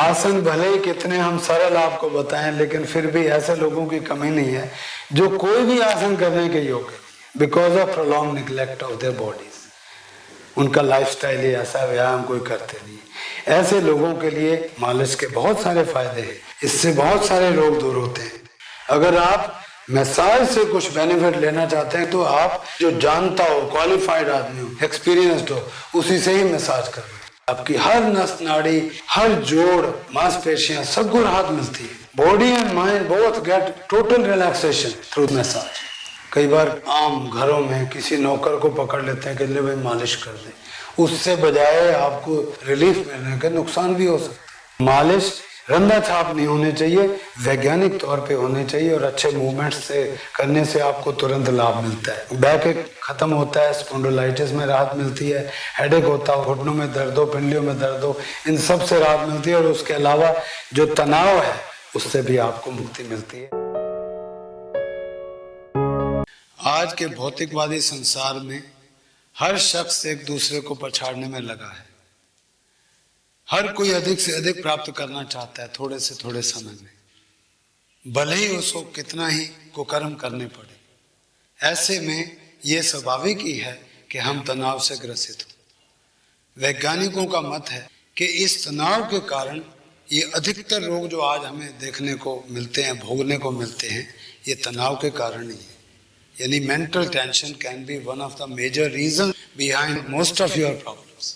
आसन भले ही कितने हम सरल आपको बताएं, लेकिन फिर भी ऐसे लोगों की कमी नहीं है जो कोई भी आसन करने के योग्य, because of prolong neglect of their bodies. उनका लाइफस्टाइल ही ऐसा, व्यायाम कोई करते नहीं। ऐसे लोगों के लिए मालिश के बहुत सारे फायदे हैं, इससे बहुत सारे रोग दूर होते हैं। अगर आप मसाज से कुछ बेनिफिट लेना चाहते हैं तो आप जो जानता हो, क्वालिफाइड आदमी हो, एक्सपीरियंस्ड हो, उसी से ही मसाज करो। आपकी हर नस नाड़ी, हर जोड़, मांसपेशियां सबको राहत मिलती है। Body and mind both get total relaxation through massage. कई बार आम घरों में किसी नौकर को पकड़ लेते हैं कि ले भाई मालिश कर दे, उससे बजाय आपको रिलीफ मिलने के नुकसान भी हो सकते हैं। मालिश रंधा छाप नहीं होने चाहिए, वैज्ञानिक तौर पे होने चाहिए और अच्छे मूवमेंट से करने से आपको तुरंत लाभ मिलता है। बैक एक खत्म होता है, स्पॉन्डिलाइटिस में राहत मिलती है, हेडेक होता है, घुटनों में दर्द हो, पिंडलियों में दर्द हो, इन सब से राहत मिलती है। और उसके अलावा जो तनाव है उससे भी आपको मुक्ति मिलती है। आज के भौतिकवादी संसार में हर शख्स एक दूसरे को पछाड़ने में लगा है। हर कोई अधिक से अधिक प्राप्त करना चाहता है थोड़े से थोड़े समय में, भले ही उसको कितना ही कुकर्म करने पड़े। ऐसे में यह स्वाभाविक ही है कि हम तनाव से ग्रसित हों। वैज्ञानिकों का मत है कि इस तनाव के कारण ये अधिकतर रोग जो आज हमें देखने को मिलते हैं, भोगने को मिलते हैं, ये तनाव के कारण ही है। यानी mental tension can be one of the major reason behind most of your problems.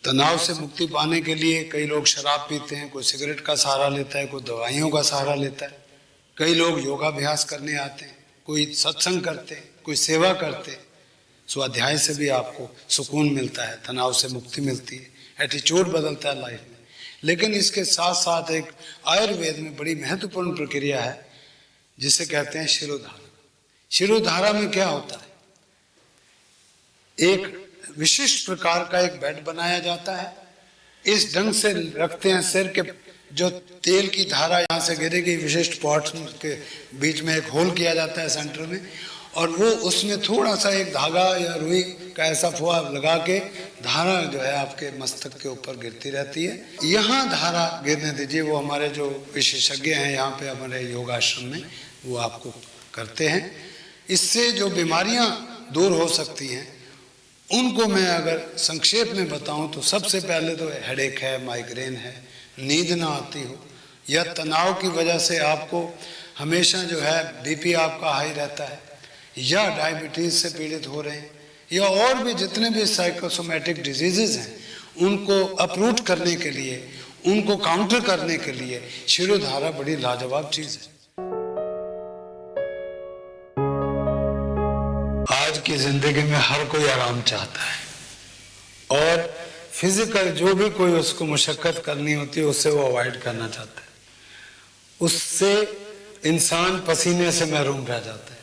तनाव से मुक्ति पाने के लिए कई लोग शराब पीते हैं, कोई सिगरेट का सहारा लेता है, कोई दवाइयों का सहारा लेता है, कई लोग योगाभ्यास करने आते हैं, कोई सत्संग करते हैं, कोई सेवा करते हैं। स्वाध्याय से भी आपको सुकून मिलता है, तनाव से मुक्ति मिलती है, एटीट्यूड बदलता है लाइफ में। लेकिन इसके साथ साथ एक आयुर्वेद में बड़ी महत्वपूर्ण प्रक्रिया है जिसे कहते हैं शिरोधारा। शिरोधारा में क्या होता है, एक विशिष्ट प्रकार का एक बेड बनाया जाता है, इस ढंग से रखते हैं सिर के, जो तेल की धारा यहाँ से गिरेगी, विशिष्ट पॉट के बीच में एक होल किया जाता है सेंटर में, और वो उसमें थोड़ा सा एक धागा या रुई का ऐसा फुआ लगा के धारा जो है आपके मस्तक के ऊपर गिरती रहती है। यहाँ धारा गिरने दीजिए, वो हमारे जो विशेषज्ञ हैं यहाँ पे हमारे योगाश्रम में, वो आपको करते हैं। इससे जो बीमारियां दूर हो सकती हैं उनको मैं अगर संक्षेप में बताऊं तो सबसे पहले तो हेडेक है, माइग्रेन है, नींद ना आती हो, या तनाव की वजह से आपको हमेशा जो है बीपी आपका हाई रहता है, या डायबिटीज से पीड़ित हो रहे हैं, या और भी जितने भी साइकोसोमेटिक डिजीजेज हैं, उनको अपरूट करने के लिए, उनको काउंटर करने के लिए शिरोधारा बड़ी लाजवाब चीज है। आज की जिंदगी में हर कोई आराम चाहता है और फिजिकल जो भी कोई उसको मुशक्कत करनी होती है उससे वो अवॉइड करना चाहता है। उससे इंसान पसीने से महरूम रह जाता है,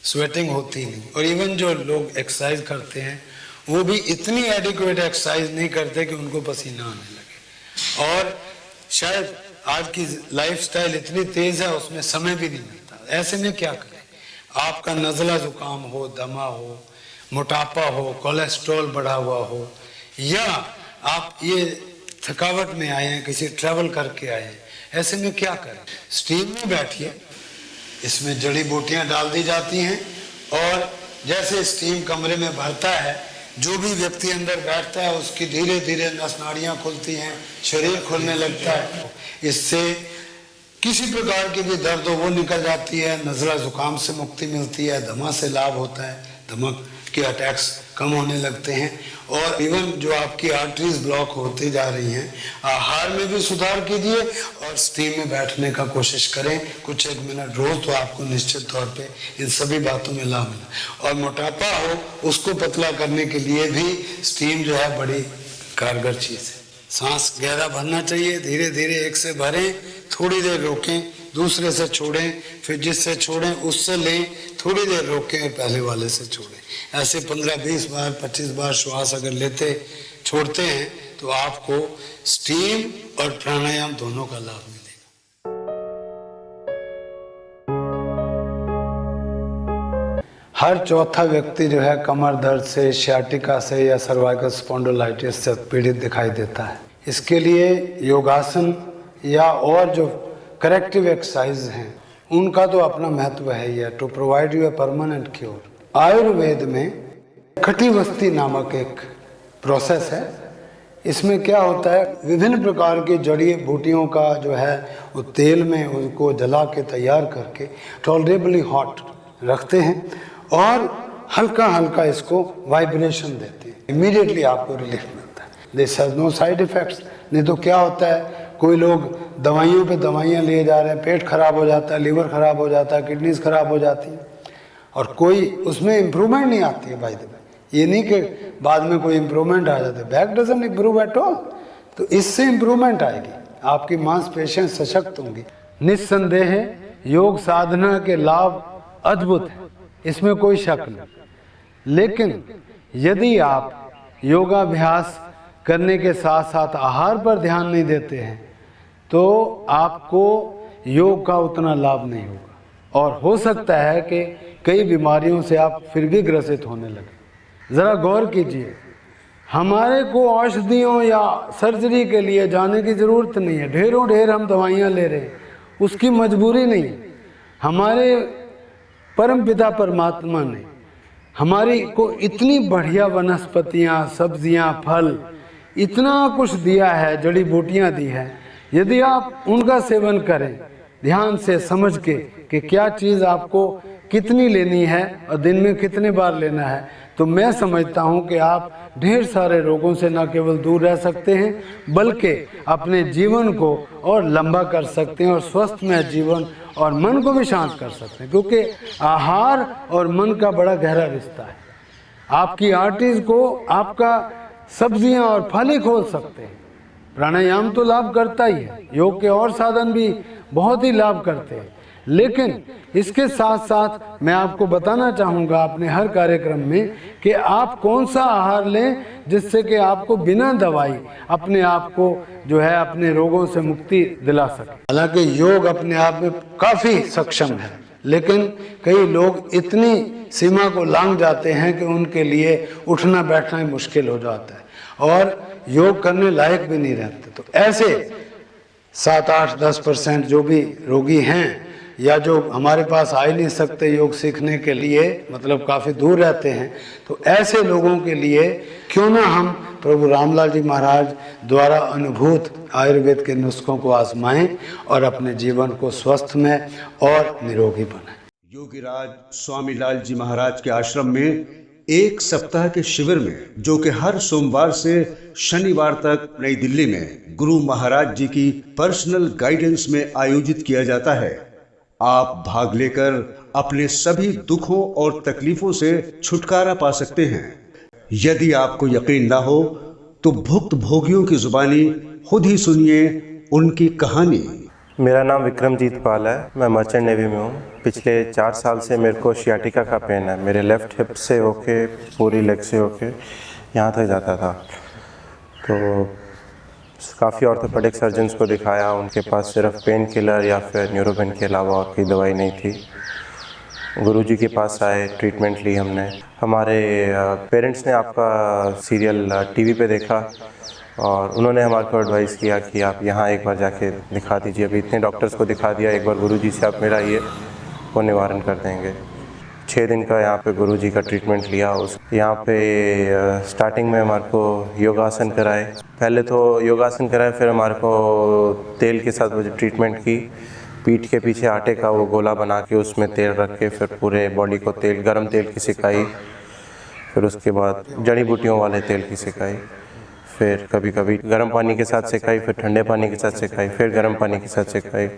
स्वेटिंग होती नहीं। और इवन जो लोग एक्सरसाइज करते हैं वो भी इतनी एडिक्वेट एक्सरसाइज नहीं करते कि उनको पसीना आने लगे। और शायद आज की लाइफस्टाइल इतनी तेज है, उसमें समय भी नहीं मिलता। ऐसे में क्या करें? आपका नज़ला जुकाम हो, दमा हो, मोटापा हो, कोलेस्ट्रॉल बढ़ा हुआ हो, या आप ये थकावट में आए हैं, किसी ट्रैवल करके आए हैं, ऐसे में क्या करें? स्टीम में बैठिए, इसमें जड़ी बूटियां डाल दी जाती हैं और जैसे स्टीम कमरे में भरता है, जो भी व्यक्ति अंदर बैठता है उसकी धीरे धीरे नस नाड़ियां खुलती हैं, शरीर खुलने लगता है। इससे किसी प्रकार की भी दर्द हो वो निकल जाती है, नज़ला जुकाम से मुक्ति मिलती है, दमा से लाभ होता है, दमा के अटैक्स कम होने लगते हैं। और इवन जो आपकी आर्टरीज ब्लॉक होती जा रही हैं, आहार में भी सुधार कीजिए और स्टीम में बैठने का कोशिश करें कुछ एक मिनट रोज, तो आपको निश्चित तौर पे इन सभी बातों में लाभ मिला। और मोटापा हो उसको पतला करने के लिए भी स्टीम जो है बड़ी कारगर चीज़ है। सांस गहरा भरना चाहिए, धीरे धीरे एक से भरें, थोड़ी देर रोकें, दूसरे से छोड़ें, फिर जिससे छोड़ें उससे लें, थोड़ी देर रोकें और पहले वाले से छोड़ें। ऐसे 15-20 बार 25 बार श्वास अगर लेते छोड़ते हैं तो आपको स्टीम और प्राणायाम दोनों का लाभ मिलेगा। हर चौथा व्यक्ति जो है कमर दर्द से, सियाटिका से या सर्वाइकल स्पॉन्डिलाइटिस से पीड़ित दिखाई देता है। इसके लिए योगासन या और जो करेक्टिव एक्सरसाइज हैं उनका तो अपना महत्व है ही है, to provide you a permanent cure. Ayurveda में कटिवस्ती नामक एक प्रोसेस है। इसमें क्या होता है, विभिन्न प्रकार की जड़ी बूटियों का जो है वो तेल में उनको जला के तैयार करके टॉलरेबली हॉट रखते हैं और हल्का हल्का इसको वाइब्रेशन देते हैं, इमीडिएटली आपको रिलीफ मिलता है। This has no side effects. नहीं तो क्या होता है, कोई लोग दवाइयों पे दवाइयाँ लिए जा रहे हैं, पेट खराब हो जाता है, लीवर खराब हो जाता है, किडनीज खराब हो जाती है और कोई उसमें इम्प्रूवमेंट नहीं आती है। भाई ये नहीं कि बाद में कोई इम्प्रूवमेंट आ जाता है, back doesn't improve at all. तो इससे इम्प्रूवमेंट आएगी, आपकी मांसपेशियां सशक्त होंगी। निस्संदेह योग साधना के लाभ अद्भुत है, इसमें कोई शक नहीं। लेकिन यदि आप योगाभ्यास करने के साथ साथ आहार पर ध्यान नहीं देते हैं तो आपको योग का उतना लाभ नहीं होगा और हो सकता है कि कई बीमारियों से आप फिर भी ग्रसित होने लगे। ज़रा गौर कीजिए, हमारे को औषधियों या सर्जरी के लिए जाने की ज़रूरत नहीं है, ढेरों ढेर हम दवाइयाँ ले रहे हैं, उसकी मजबूरी नहीं है। हमारे परमपिता परमात्मा ने हमारी को इतनी बढ़िया वनस्पतियाँ, सब्जियाँ, फल, इतना कुछ दिया है, जड़ी बूटियाँ दी है। यदि आप उनका सेवन करें ध्यान से समझ के कि क्या चीज़ आपको कितनी लेनी है और दिन में कितने बार लेना है, तो मैं समझता हूँ कि आप ढेर सारे रोगों से न केवल दूर रह सकते हैं बल्कि अपने जीवन को और लंबा कर सकते हैं और स्वस्थमय जीवन और मन को भी शांत कर सकते हैं, क्योंकि आहार और मन का बड़ा गहरा रिश्ता है। आपकी आर्टरीज को आपका सब्जियां और फल ही खोल सकते हैं। प्राणायाम तो लाभ करता ही है, योग के और साधन भी बहुत ही लाभ करते हैं, लेकिन इसके साथ साथ मैं आपको बताना चाहूँगा अपने हर कार्यक्रम में कि आप कौन सा आहार लें जिससे कि आपको बिना दवाई अपने आप को जो है अपने रोगों से मुक्ति दिला सके। हालांकि योग अपने आप में काफ़ी सक्षम है, लेकिन कई लोग इतनी सीमा को लांघ जाते हैं कि उनके लिए उठना बैठना ही मुश्किल हो जाता है और योग करने लायक भी नहीं रहते। तो ऐसे 7, 8, 10% जो भी रोगी हैं या जो हमारे पास आ ही नहीं सकते योग सीखने के लिए, मतलब काफ़ी दूर रहते हैं, तो ऐसे लोगों के लिए क्यों ना हम प्रभु रामलाल जी महाराज द्वारा अनुभूत आयुर्वेद के नुस्खों को आजमाएं और अपने जीवन को स्वस्थमय और निरोगी बनाएं। योगीराज स्वामी लाल जी महाराज के आश्रम में एक सप्ताह के शिविर में, जो कि हर सोमवार से शनिवार तक नई दिल्ली में गुरु महाराज जी की पर्सनल गाइडेंस में आयोजित किया जाता है, आप भाग लेकर अपने सभी दुखों और तकलीफों से छुटकारा पा सकते हैं। यदि आपको यकीन ना हो तो भुक्त भोगियों की जुबानी खुद ही सुनिए उनकी कहानी। मेरा नाम विक्रमजीत पाल है, मैं मर्चेंट नेवी में हूँ। पिछले 4 साल से मेरे को शियाटिका का पेन है, मेरे लेफ़्ट हिप से होके पूरी लेग से होके यहाँ तक जाता था। तो काफ़ी ऑर्थोपेडिक सर्जन्स को दिखाया, उनके पास सिर्फ पेन किलर या फिर न्यूरोपेन के अलावा और कोई दवाई नहीं थी। गुरुजी के पास आए, ट्रीटमेंट ली हमने। हमारे पेरेंट्स ने आपका सीरियल टीवी पे देखा और उन्होंने हमारे को एडवाइस किया कि आप यहाँ एक बार जाके दिखा दीजिए। अभी इतने डॉक्टर्स को दिखा दिया, एक बार गुरुजी से आप मिलाइए, वो निवारण कर देंगे। 6 दिन का यहाँ पे गुरुजी का ट्रीटमेंट लिया। उस यहाँ पे स्टार्टिंग में हमारे को योगासन कराए। पहले तो योगासन कराए, फिर हमारे को तेल के साथ वो जो ट्रीटमेंट की, पीठ के पीछे आटे का वो गोला बना के उसमें तेल रख के फिर पूरे बॉडी को तेल, गरम तेल की सिकाई, फिर उसके बाद जड़ी बूटियों वाले तेल की सिकाई, फिर कभी कभी गर्म पानी के साथ सिकाई, फिर ठंडे पानी के साथ सिकाई, फिर गर्म पानी के साथ सिकाई,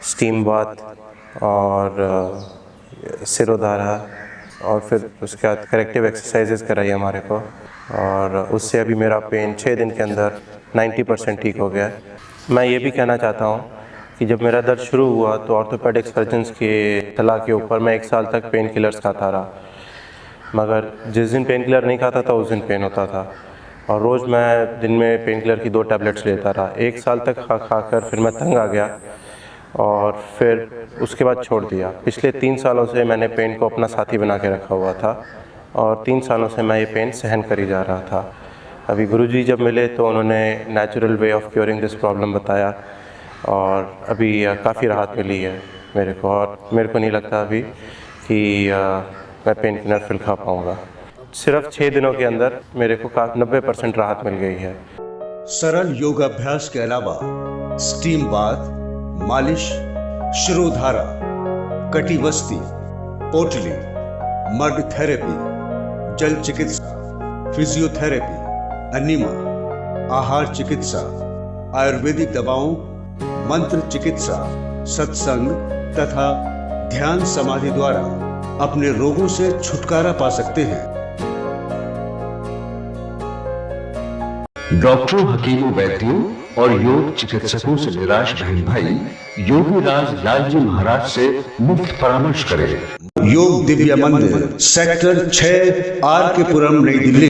स्टीम बाथ और सिरोधारा, और फिर उसके बाद करेक्टिव एक्सरसाइजेस कराई हमारे को। और उससे अभी मेरा पेन 6 दिन के अंदर 90% ठीक हो गया है। मैं ये भी कहना चाहता हूँ कि जब मेरा दर्द शुरू हुआ तो ऑर्थोपेडिक सर्जन्स के सलाह के ऊपर मैं 1 साल तक पेन किलर्स खाता रहा, मगर जिस दिन पेन किलर नहीं खाता था उस दिन पेन होता था और रोज़ मैं दिन में पेन किलर की 2 टैबलेट्स लेता रहा। 1 साल तक खा कर फिर मैं तंग आ गया और फिर उसके बाद छोड़ दिया। पिछले 3 सालों से मैंने पेन को अपना साथी बना के रखा हुआ था और 3 सालों से मैं ये पेन सहन करी जा रहा था। अभी गुरुजी जब मिले तो उन्होंने natural way of curing this problem बताया और अभी काफ़ी राहत मिली है मेरे को, और मेरे को नहीं लगता अभी कि मैं पेन किलर फिर खा पाऊँगा। सिर्फ 6 दिनों के अंदर मेरे को 90% राहत मिल गई है। सरल योगाभ्यास के अलावा स्टीम बाथ, मालिश, शिरोधारा, कटिवस्ती, पोटली, मड थेरेपी, जल चिकित्सा, फिजियोथेरेपी, अनिमा, आहार चिकित्सा, आयुर्वेदिक दवाओं, मंत्र चिकित्सा, सत्संग तथा ध्यान समाधि द्वारा अपने रोगों से छुटकारा पा सकते हैं। डॉक्टरों, हकीमों, वैद्यों और योग चिकित्सकों से निराश बहन भाई योगीराज लालजी महाराज से मुफ्त परामर्श करें। योग दिव्य मंदिर, सेक्टर 6, आर के पुरम, नई दिल्ली।